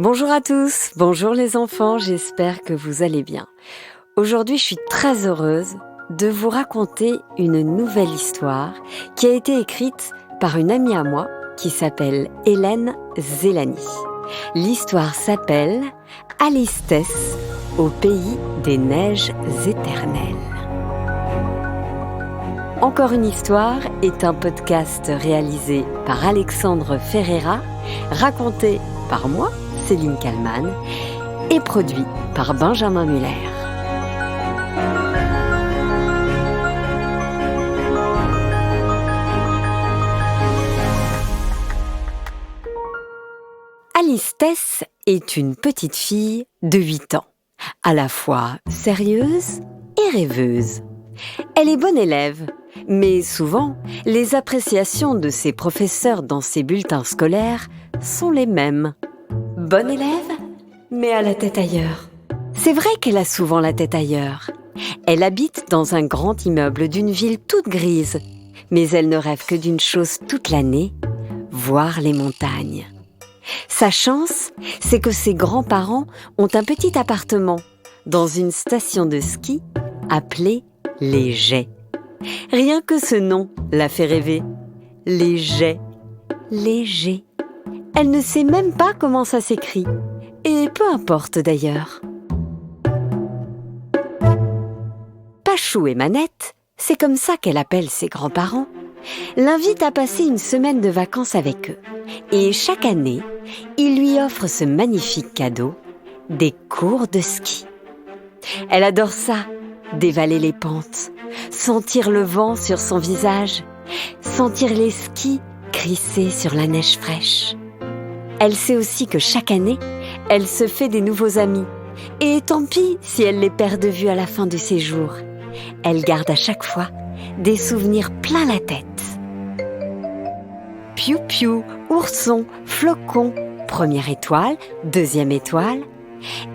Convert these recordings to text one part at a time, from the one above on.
Bonjour à tous, bonjour les enfants, j'espère que vous allez bien. Aujourd'hui, je suis très heureuse de vous raconter une nouvelle histoire qui a été écrite par une amie à moi qui s'appelle Hélène Zélani. L'histoire s'appelle Alistès au pays des neiges éternelles. Encore une histoire est un podcast réalisé par Alexandre Ferreira, raconté par moi, Céline Kallmann, et produit par Benjamin Muller. Alistès est une petite fille de 8 ans, à la fois sérieuse et rêveuse. Elle est bonne élève, mais souvent, les appréciations de ses professeurs dans ses bulletins scolaires sont les mêmes. Bonne élève, mais à la tête ailleurs. C'est vrai qu'elle a souvent la tête ailleurs. Elle habite dans un grand immeuble d'une ville toute grise, mais elle ne rêve que d'une chose toute l'année, voir les montagnes. Sa chance, c'est que ses grands-parents ont un petit appartement dans une station de ski appelée Les Gets. Rien que ce nom la fait rêver. Les Gets. Léger. Elle ne sait même pas comment ça s'écrit. Et peu importe d'ailleurs. Pachou et Manette, c'est comme ça qu'elle appelle ses grands-parents, l'invitent à passer une semaine de vacances avec eux. Et chaque année, ils lui offrent ce magnifique cadeau, des cours de ski. Elle adore ça, dévaler les pentes, sentir le vent sur son visage, sentir les skis glisser sur la neige fraîche. Elle sait aussi que chaque année, elle se fait des nouveaux amis. Et tant pis si elle les perd de vue à la fin du séjour. Elle garde à chaque fois des souvenirs plein la tête. Piou-piou, ourson, flocon, première étoile, deuxième étoile.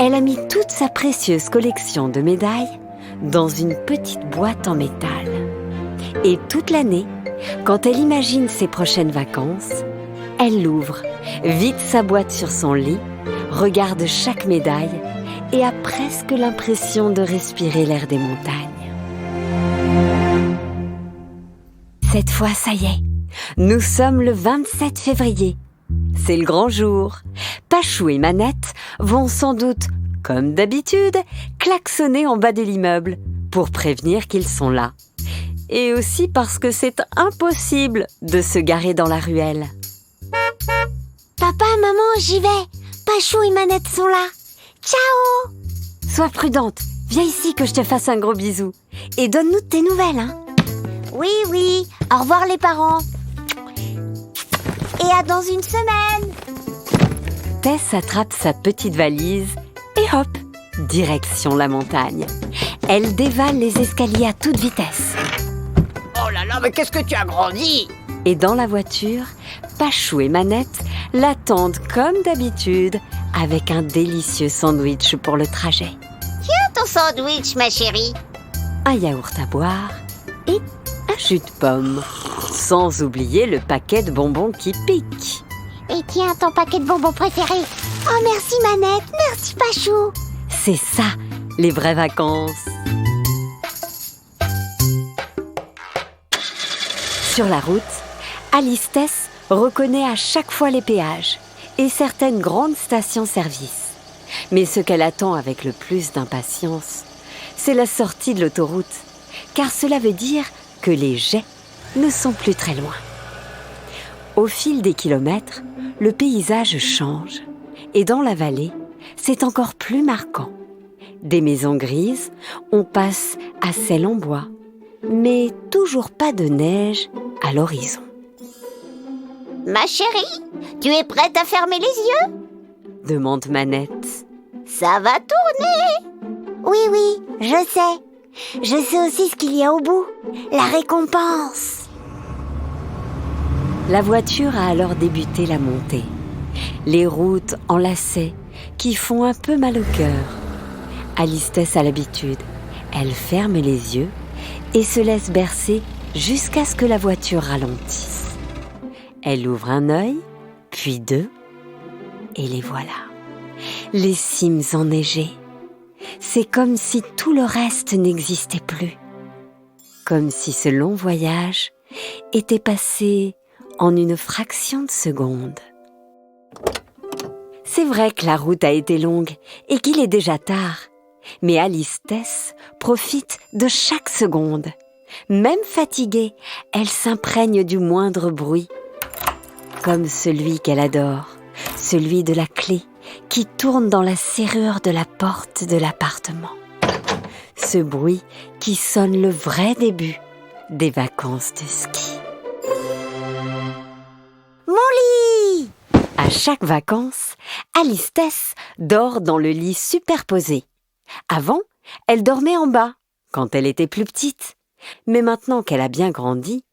Elle a mis toute sa précieuse collection de médailles dans une petite boîte en métal. Et toute l'année, quand elle imagine ses prochaines vacances, elle l'ouvre, vide sa boîte sur son lit, regarde chaque médaille et a presque l'impression de respirer l'air des montagnes. Cette fois, ça y est, nous sommes le 27 février. C'est le grand jour. Pachou et Manette vont sans doute, comme d'habitude, klaxonner en bas de l'immeuble pour prévenir qu'ils sont là. Et aussi parce que c'est impossible de se garer dans la ruelle. Papa, maman, j'y vais. Pachou et Manette sont là. Ciao! Sois prudente, viens ici que je te fasse un gros bisou. Et donne-nous de tes nouvelles, hein. Oui, au revoir les parents. Et à dans une semaine. Tess attrape sa petite valise et hop, direction la montagne. Elle dévale les escaliers à toute vitesse. Oh là là, mais qu'est-ce que tu as grandi! Et dans la voiture, Pachou et Manette l'attendent comme d'habitude avec un délicieux sandwich pour le trajet. Tiens ton sandwich, ma chérie. Un yaourt à boire et un jus de pomme. Sans oublier le paquet de bonbons qui pique. Et tiens ton paquet de bonbons préféré. Oh merci Manette, merci Pachou. C'est ça, les vraies vacances. Sur la route, Alistès reconnaît à chaque fois les péages et certaines grandes stations-service. Mais ce qu'elle attend avec le plus d'impatience, c'est la sortie de l'autoroute, car cela veut dire que les Gets ne sont plus très loin. Au fil des kilomètres, le paysage change et dans la vallée, c'est encore plus marquant. Des maisons grises, on passe à celles en bois, mais toujours pas de neige à l'horizon. Ma chérie, tu es prête à fermer les yeux? Demande Manette. Ça va tourner. Oui, je sais. Je sais aussi ce qu'il y a au bout. La récompense. La voiture a alors débuté la montée. Les routes enlacées qui font un peu mal au cœur. Alistès a l'habitude. Elle ferme les yeux et se laisse bercer jusqu'à ce que la voiture ralentisse. Elle ouvre un œil, puis deux, et les voilà. les cimes enneigées. C'est comme si tout le reste n'existait plus. Comme si ce long voyage était passé en une fraction de seconde. C'est vrai que la route a été longue et qu'il est déjà tard. Mais Alice Tess profite de chaque seconde. Même fatiguée, elle s'imprègne du moindre bruit. Comme celui qu'elle adore, celui de la clé qui tourne dans la serrure de la porte de l'appartement. Ce bruit qui sonne le vrai début des vacances de ski. Mon lit! À chaque vacances, Alice Tess dort dans le lit superposé. Avant, elle dormait en bas, quand elle était plus petite. Mais maintenant qu'elle a bien grandi,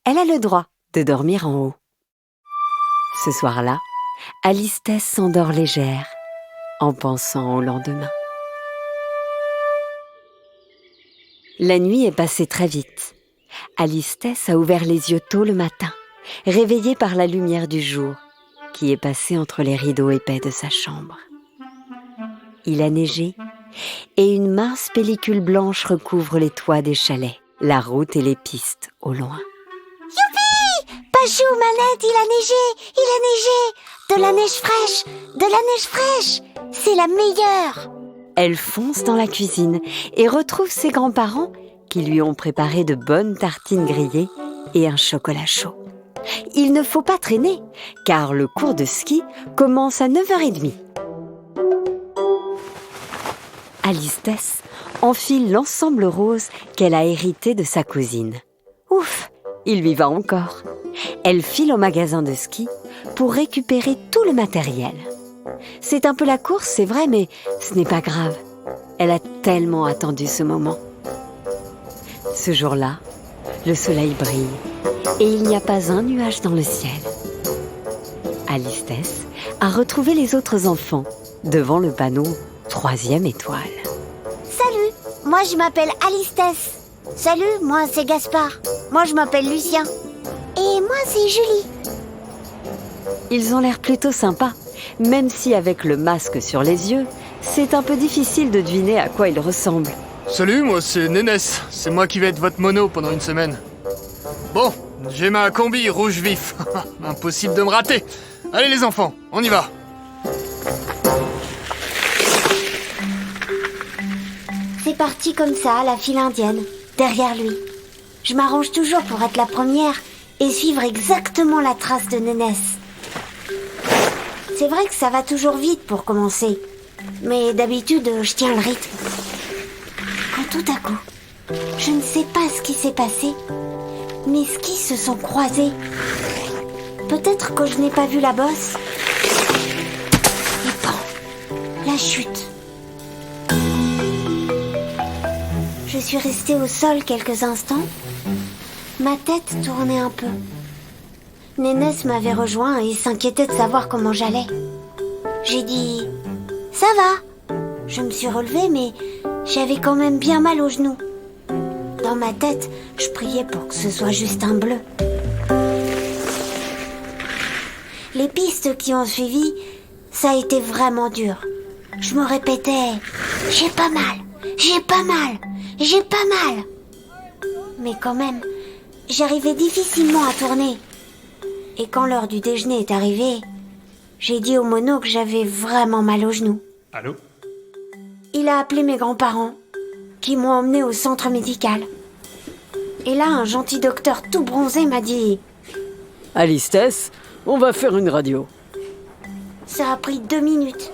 elle a le droit de dormir en haut. Ce soir-là, Alice Tess s'endort légère, en pensant au lendemain. La nuit est passée très vite. Alice Tess a ouvert les yeux tôt le matin, réveillée par la lumière du jour, qui est passée entre les rideaux épais de sa chambre. Il a neigé, et une mince pellicule blanche recouvre les toits des chalets, la route et les pistes au loin. Youpi! Pachou, Manette, il a neigé! Il a neigé! De la neige fraîche! De la neige fraîche! C'est la meilleure! Elle fonce dans la cuisine et retrouve ses grands-parents qui lui ont préparé de bonnes tartines grillées et un chocolat chaud. Il ne faut pas traîner, car le cours de ski commence à 9h30. Alice Tess enfile l'ensemble rose qu'elle a hérité de sa cousine. Ouf, il lui va encore. Elle file au magasin de ski pour récupérer tout le matériel. C'est un peu la course, c'est vrai, mais ce n'est pas grave. Elle a tellement attendu ce moment. Ce jour-là, le soleil brille et il n'y a pas un nuage dans le ciel. Alice Tess a retrouvé les autres enfants devant le panneau 3e étoile. Salut, moi je m'appelle Alice Tess. Salut, moi c'est Gaspard. Moi je m'appelle Lucien. Et moi c'est Julie. Ils ont l'air plutôt sympas, même si avec le masque sur les yeux, c'est un peu difficile de deviner à quoi ils ressemblent. Salut, moi c'est Nénès. C'est moi qui vais être votre mono pendant une semaine. Bon, j'ai ma combi rouge vif. Impossible de me rater. Allez les enfants, on y va. C'est parti comme ça, la file indienne, derrière lui. Je m'arrange toujours pour être la première et suivre exactement la trace de Nénès. C'est vrai que ça va toujours vite pour commencer, mais d'habitude, je tiens le rythme. Quand tout à coup, je ne sais pas ce qui s'est passé, mes skis se sont croisés. Peut-être que je n'ai pas vu la bosse. Et pan, la chute. Je suis restée au sol quelques instants. Ma tête tournait un peu. Nénès m'avait rejoint et s'inquiétait de savoir comment j'allais. J'ai dit « Ça va ?» Je me suis relevée, mais j'avais quand même bien mal aux genoux. Dans ma tête, je priais pour que ce soit juste un bleu. Les pistes qui ont suivi, ça a été vraiment dur. Je me répétais « J'ai pas mal, j'ai pas mal, j'ai pas mal !» Mais quand même, j'arrivais difficilement à tourner. Et quand l'heure du déjeuner est arrivée, j'ai dit au mono que j'avais vraiment mal aux genoux. Allô? Il a appelé mes grands-parents, qui m'ont emmené au centre médical. Et là, un gentil docteur tout bronzé m'a dit « Alice Tess, on va faire une radio. » Ça a pris 2 minutes.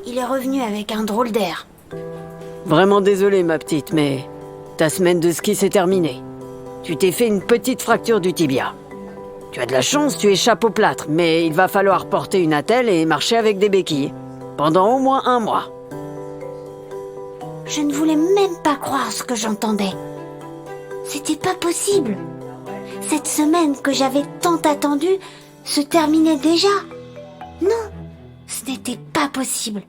Il est revenu avec un drôle d'air. « Vraiment désolé, ma petite, mais ta semaine de ski s'est terminée. Tu t'es fait une petite fracture du tibia. Tu as de la chance, tu échappes au plâtre, mais il va falloir porter une attelle et marcher avec des béquilles. Pendant au moins 1 mois. » Je ne voulais même pas croire ce que j'entendais. C'était pas possible. Cette semaine que j'avais tant attendue se terminait déjà. Non, ce n'était pas possible.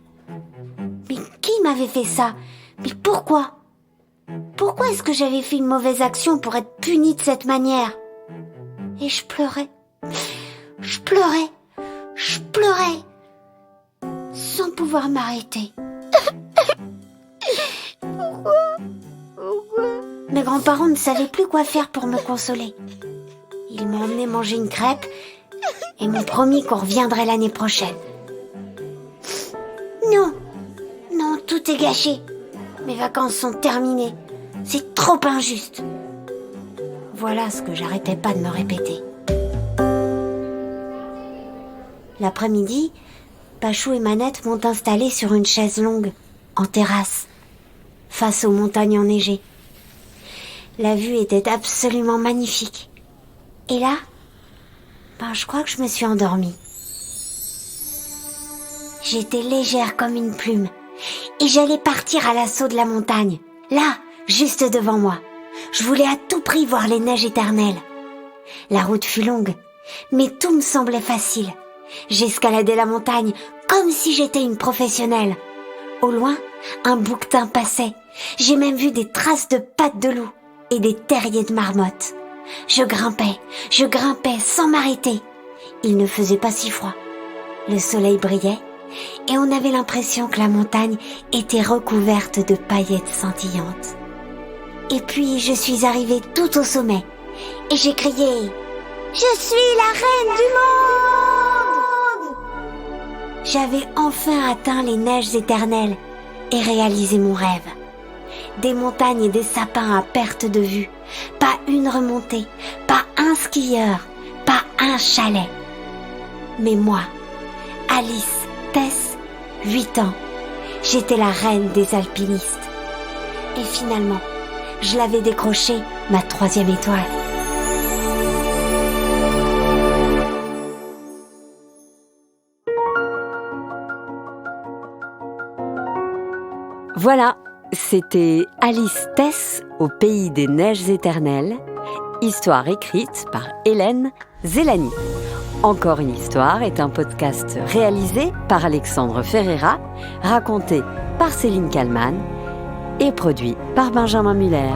Mais qui m'avait fait ça? Mais pourquoi? Pourquoi est-ce que j'avais fait une mauvaise action pour être punie de cette manière? Et je pleurais. Je pleurais. Je pleurais. Sans sans pouvoir m'arrêter. Mes grands-parents ne savaient plus quoi faire pour me consoler. Ils m'ont emmené manger une crêpe et m'ont promis qu'on reviendrait l'année prochaine. Non, tout est gâché. Mes vacances sont terminées. C'est trop injuste. Voilà ce que j'arrêtais pas de me répéter. L'après-midi, Pachou et Manette m'ont installée sur une chaise longue, en terrasse, face aux montagnes enneigées. La vue était absolument magnifique. Et là, je crois que je me suis endormie. J'étais légère comme une plume et j'allais partir à l'assaut de la montagne, là, juste devant moi. Je voulais à tout prix voir les neiges éternelles. La route fut longue, mais tout me semblait facile. J'escaladais la montagne comme si j'étais une professionnelle. Au loin, un bouquetin passait. J'ai même vu des traces de pattes de loup et des terriers de marmottes. Je grimpais sans m'arrêter. Il ne faisait pas si froid. Le soleil brillait et on avait l'impression que la montagne était recouverte de paillettes scintillantes. Et puis je suis arrivée tout au sommet et j'ai crié « Je suis la reine du monde !» J'avais enfin atteint les neiges éternelles et réalisé mon rêve. Des montagnes et des sapins à perte de vue, pas une remontée, pas un skieur, pas un chalet. Mais moi, Alice Tess, 8 ans, j'étais la reine des alpinistes. Et finalement, je l'avais décroché, ma 3e étoile. Voilà, c'était Alice Tess au pays des neiges éternelles, histoire écrite par Hélène Zélani. Encore une histoire est un podcast réalisé par Alexandre Ferreira, raconté par Céline Kallmann et produit par Benjamin Muller.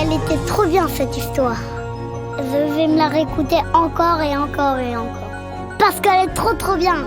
Elle était trop bien cette histoire. Je vais me la réécouter encore et encore et encore. Parce qu'elle est trop bien.